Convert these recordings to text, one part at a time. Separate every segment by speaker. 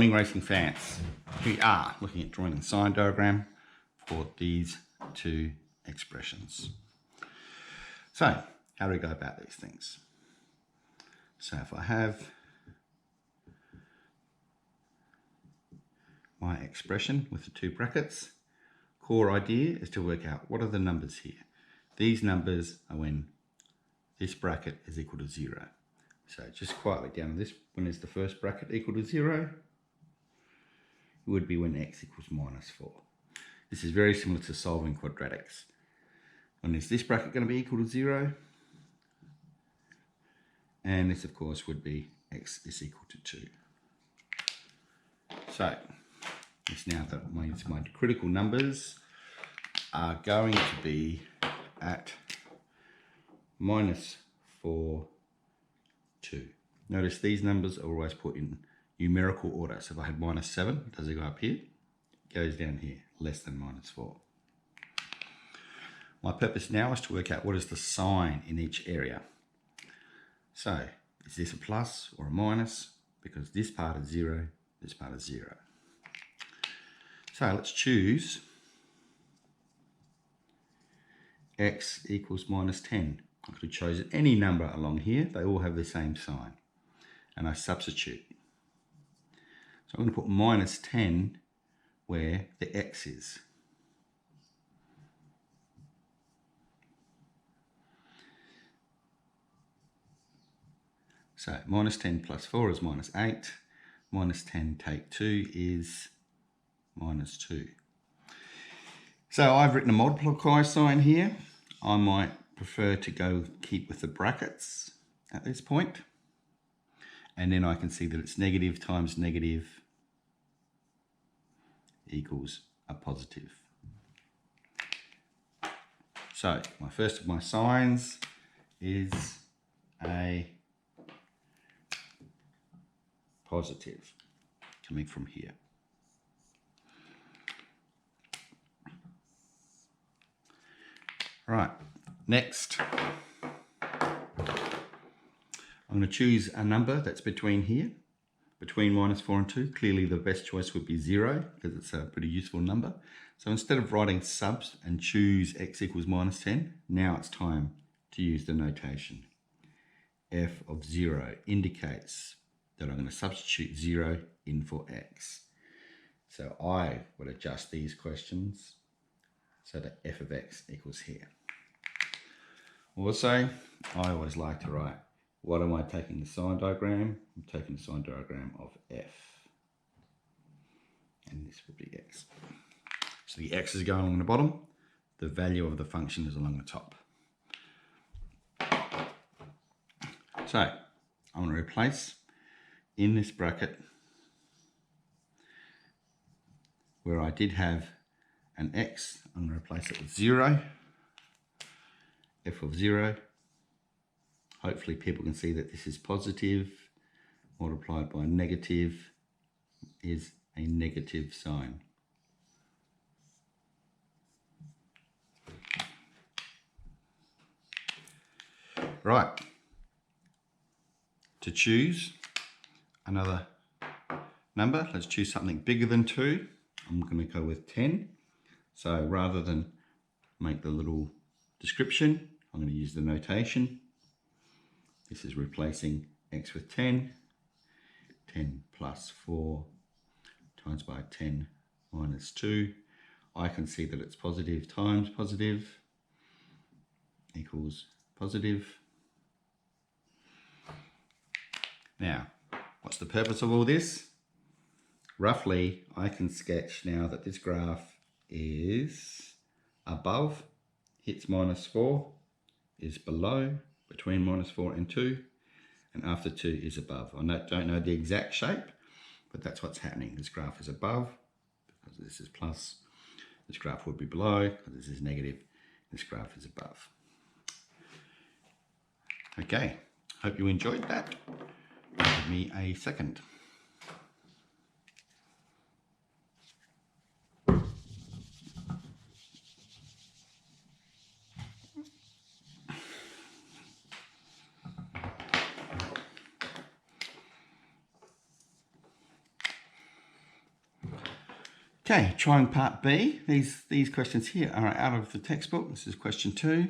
Speaker 1: Morning racing fans. We are looking at drawing the sign diagram for these two expressions. So, how do we go about these things? So if I have my expression with the two brackets, core idea is to work out what are the numbers here. These numbers are when this bracket is equal to 0. So just quietly down this, when is the first bracket equal to 0? It would be when x equals -4. This is very similar to solving quadratics. When is this bracket going to be equal to 0? And this, of course, would be x is equal to 2. So this now that means my critical numbers are going to be at -4, 2. Notice these numbers are always put in numerical order. So if I had -7, does it go up here? It goes down here, less than -4. My purpose now is to work out what is the sign in each area. So is this a plus or a minus? Because this part is 0, this part is 0. So let's choose x equals -10. I could have chosen any number along here. They all have the same sign. And I substitute. So I'm going to put -10 where the x is. So -10 plus 4 is -8. -10 take 2 is -2. So I've written a multiply sign here. I might prefer to go keep with the brackets at this point. And then I can see that it's negative times negative equals a positive. So my first of my signs is a positive coming from here. Right, next, I'm going to choose a number that's between here, between -4 and 2. Clearly the best choice would be 0 because it's a pretty useful number. So instead of writing subs and choose x equals -10, now it's time to use the notation. F of 0 indicates that I'm going to substitute 0 in for x. So I would adjust these questions so that f of x equals here. Also, I always like to write, what am I taking the sign diagram? I'm taking the sign diagram of f. And this would be x. So the x is going along the bottom. The value of the function is along the top. So I'm going to replace in this bracket where I did have an x, I'm going to replace it with 0. F of 0. Hopefully people can see that this is positive multiplied by negative is a negative sign. Right. To choose another number, let's choose something bigger than 2. I'm going to go with 10. So rather than make the little description, I'm going to use the notation. This is replacing x with 10. 10 plus 4 times by 10 minus 2. I can see that it's positive times positive equals positive. Now, what's the purpose of all this? Roughly, I can sketch now that this graph is above, hits -4, is below, between -4 and 2, and after 2 is above. I don't know the exact shape, but that's what's happening. This graph is above, because this is plus. This graph would be below, because this is negative. This graph is above. Okay, hope you enjoyed that. Give me a second. Okay, trying part B. These questions here are out of the textbook. This is question 2.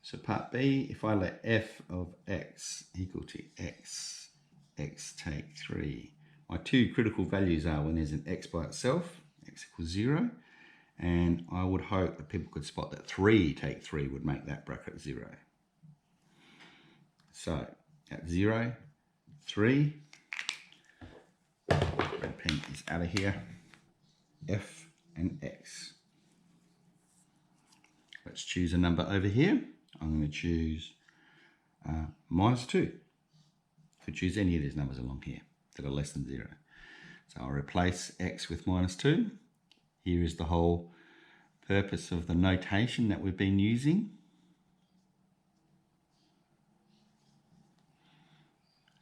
Speaker 1: So part B, if I let f of x equal to x take 3. My two critical values are when there's an x by itself, x equals 0, and I would hope that people could spot that 3 take 3 would make that bracket 0. So at 0, 3, red pen is out of here, f and x. Let's choose a number over here. I'm going to choose -2. Could choose any of these numbers along here that are less than 0. So I'll replace x with -2. Here is the whole purpose of the notation that we've been using.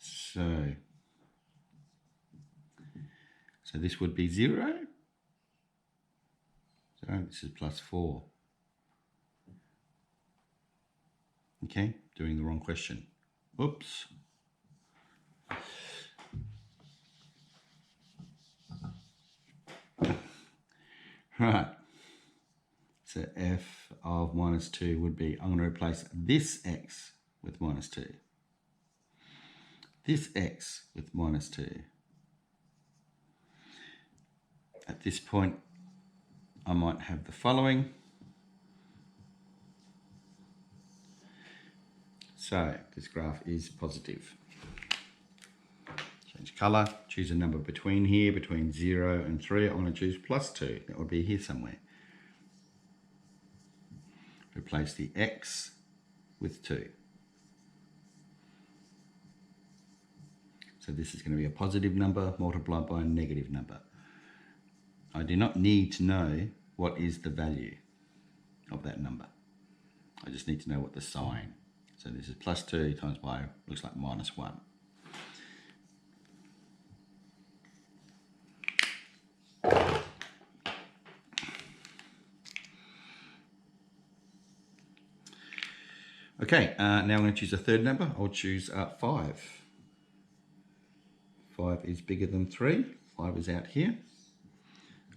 Speaker 1: So this would be 0. So this is +4. Okay, doing the wrong question. Oops. Right. So f of -2 would be, I'm going to replace this x with -2. This x with -2. At this point, I might have the following. So this graph is positive. Change colour, choose a number between here, between 0 and 3. I'm going to choose +2. That would be here somewhere. Replace the x with 2. So this is going to be a positive number multiplied by a negative number. I do not need to know what is the value of that number. I just need to know what the sign. So this is +2 times by, looks like -1. Okay, now I'm going to choose a third number. I'll choose 5. 5 is bigger than 3. 5 is out here.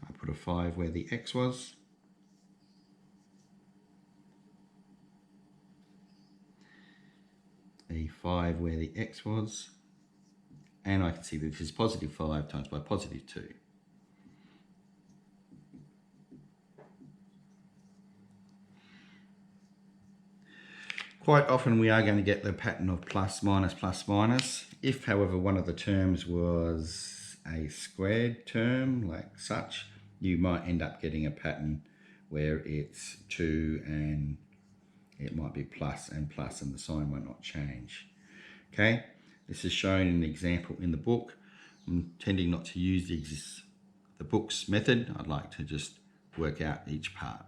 Speaker 1: I put a 5 where the x was. A 5 where the x was. And I can see that this is +5 times by +2. Quite often we are going to get the pattern of plus, minus, plus, minus. If, however, one of the terms was a squared term, like such, you might end up getting a pattern where it's 2 and it might be plus, and the sign might not change. Okay, this is shown in an example in the book. I'm tending not to use the book's method. I'd like to just work out each part.